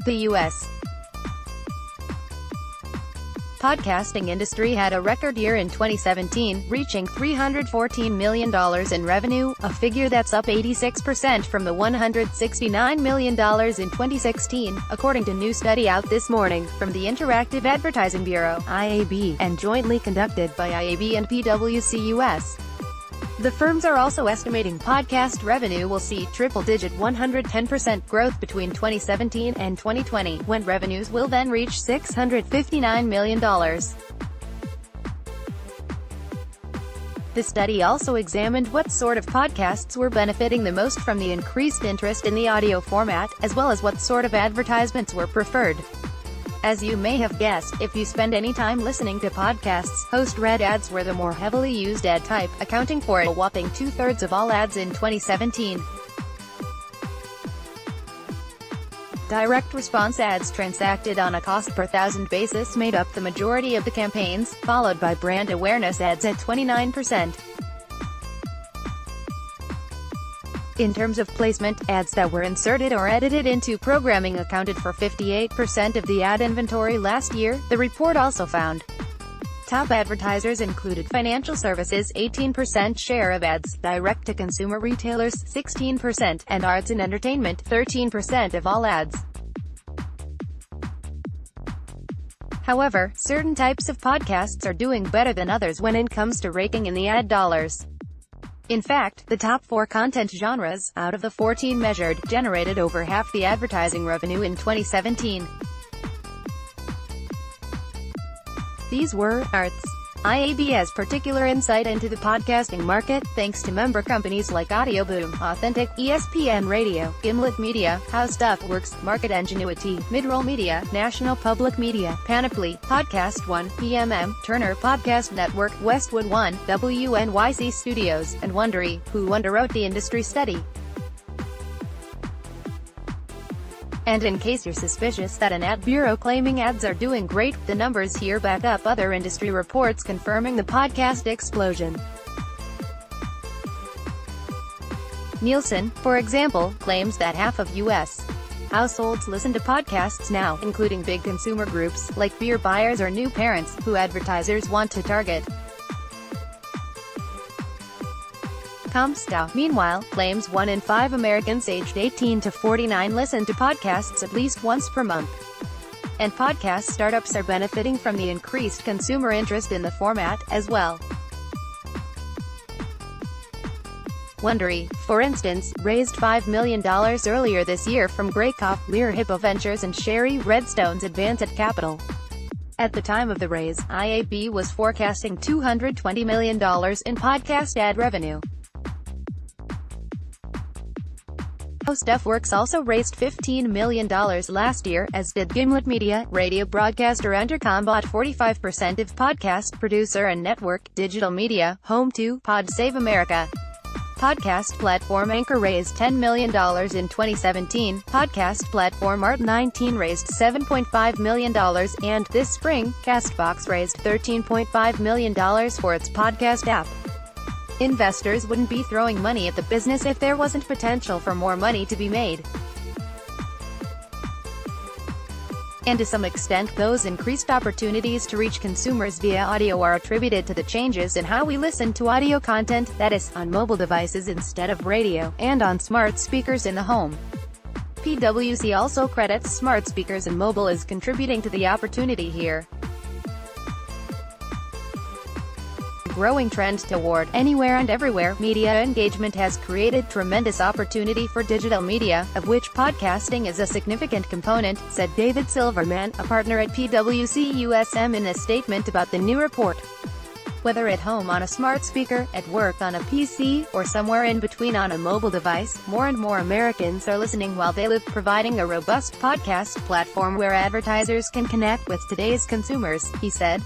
The U.S. podcasting industry had a record year in 2017, reaching $314 million in revenue, a figure that's up 86% from the $169 million in 2016, according to new study out this morning, from the Interactive Advertising Bureau, IAB, and jointly conducted by IAB and PwC U.S. The firms are also estimating podcast revenue will see triple-digit 110% growth between 2017 and 2020, when revenues will then reach $659 million. The study also examined what sort of podcasts were benefiting the most from the increased interest in the audio format, as well as what sort of advertisements were preferred. As you may have guessed, if you spend any time listening to podcasts, host-read ads were the more heavily used ad type, accounting for a whopping two-thirds of all ads in 2017. Direct response ads transacted on a cost-per-thousand basis made up the majority of the campaigns, followed by brand awareness ads at 29%. In terms of placement, ads that were inserted or edited into programming accounted for 58% of the ad inventory last year, the report also found. Top advertisers included financial services 18% share of ads, direct-to-consumer retailers 16%, and arts and entertainment 13% of all ads. However, certain types of podcasts are doing better than others when it comes to raking in the ad dollars. In fact, the top 4 content genres, out of the 14 measured, generated over half the advertising revenue in 2017. These were arts. IAB has particular insight into the podcasting market, thanks to member companies like Audio Boom, Authentic, ESPN Radio, Gimlet Media, How Stuff Works, Market Ingenuity, Midroll Media, National Public Media, Panoply, Podcast One, PMM, Turner Podcast Network, Westwood One, WNYC Studios, and Wondery, who underwrote the industry study. And in case you're suspicious that an ad bureau claiming ads are doing great, the numbers here back up other industry reports confirming the podcast explosion. Nielsen, for example, claims that half of U.S. households listen to podcasts now, including big consumer groups, like beer buyers or new parents, who advertisers want to target. Comscore, meanwhile, claims 1 in 5 Americans aged 18 to 49 listen to podcasts at least once per month. And podcast startups are benefiting from the increased consumer interest in the format, as well. Wondery, for instance, raised $5 million earlier this year from Greycop, Lear Hippo Ventures and Sherry Redstone's Advanced Capital. At the time of the raise, IAB was forecasting $220 million in podcast ad revenue. How Stuff Works also raised $15 million last year, as did Gimlet Media. Radio broadcaster Entercom bought 45% of podcast producer and network, Digital Media, Home 2, Pod Save America. Podcast platform Anchor raised $10 million in 2017, podcast platform Art19 raised $7.5 million, and this spring, CastBox raised $13.5 million for its podcast app. Investors wouldn't be throwing money at the business if there wasn't potential for more money to be made. And to some extent, those increased opportunities to reach consumers via audio are attributed to the changes in how we listen to audio content, that is, on mobile devices instead of radio, and on smart speakers in the home. PwC also credits smart speakers and mobile as contributing to the opportunity here. Growing trend toward anywhere and everywhere media engagement has created tremendous opportunity for digital media, of which podcasting is a significant component, said David Silverman, a partner at PwC U.S. in a statement about the new report. Whether at home on a smart speaker, at work on a PC, or somewhere in between on a mobile device, more and more Americans are listening while they live, providing a robust podcast platform where advertisers can connect with today's consumers, he said.